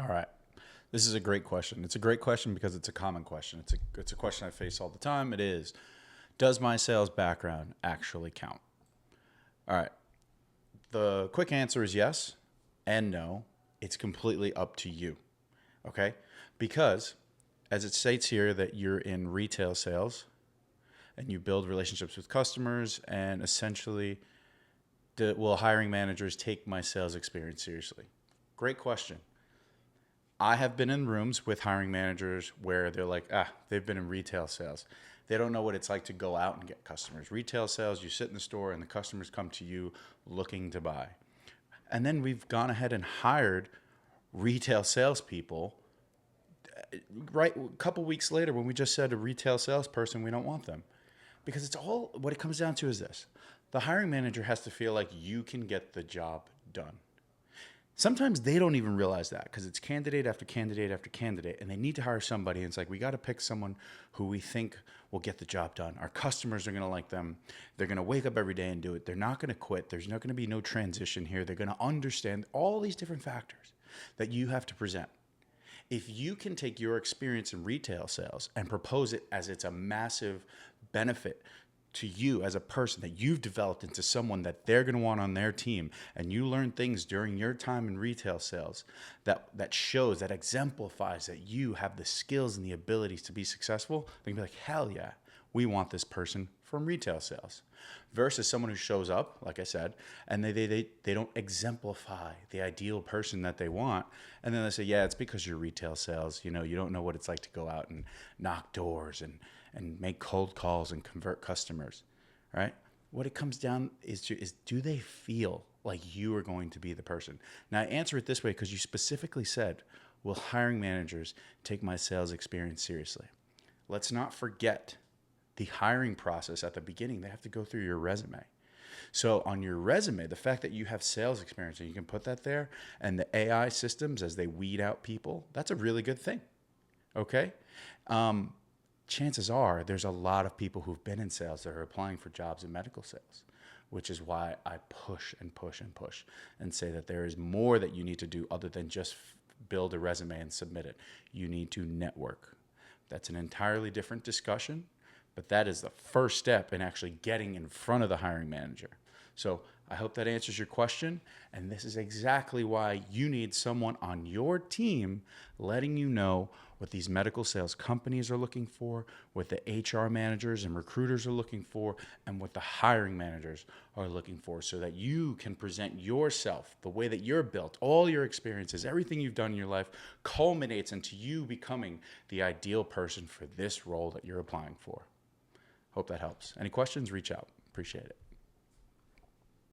All right. This is a great question. It's a great question because it's a common question. It's a question I face all the time. It is, does my sales background actually count? All right. The quick answer is yes and no. It's completely up to you. Okay? Because as it states here that you're in retail sales and you build relationships with customers and essentially will hiring managers take my sales experience seriously? Great question. I have been in rooms with hiring managers where they're like, they've been in retail sales. They don't know what it's like to go out and get customers. Retail sales, you sit in the store and the customers come to you looking to buy. And then we've gone ahead and hired retail salespeople right a couple weeks later when we just said a retail salesperson, we don't want them. Because it's all what it comes down to is this. The hiring manager has to feel like you can get the job done. Sometimes they don't even realize that because it's candidate after candidate after candidate, and they need to hire somebody. And it's like, we got to pick someone who we think will get the job done. Our customers are going to like them. They're going to wake up every day and do it. They're not going to quit. There's not going to be no transition here. They're going to understand all these different factors that you have to present. If you can take your experience in retail sales and propose it as it's a massive benefit to you as a person that you've developed into someone that they're going to want on their team, and you learn things during your time in retail sales that shows, that exemplifies that you have the skills and the abilities to be successful, they can be like, hell yeah, we want this person from retail sales. Versus someone who shows up, like I said, and they don't exemplify the ideal person that they want. And then they say, yeah, it's because you're retail sales. You know, you don't know what it's like to go out and knock doors and make cold calls and convert customers, right? What it comes down is do they feel like you are going to be the person? Now, I answer it this way because you specifically said, will hiring managers take my sales experience seriously? Let's not forget the hiring process at the beginning. They have to go through your resume. So on your resume, the fact that you have sales experience and you can put that there, and the AI systems as they weed out people, that's a really good thing. Okay? Chances are there's a lot of people who've been in sales that are applying for jobs in medical sales, which is why I push and push and push and say that there is more that you need to do other than just build a resume and submit it. You need to network. That's an entirely different discussion, but that is the first step in actually getting in front of the hiring manager. So I hope that answers your question. And this is exactly why you need someone on your team letting you know what these medical sales companies are looking for, what the HR managers and recruiters are looking for, and what the hiring managers are looking for, so that you can present yourself the way that you're built, all your experiences, everything you've done in your life culminates into you becoming the ideal person for this role that you're applying for. Hope that helps. Any questions? Reach out. Appreciate it.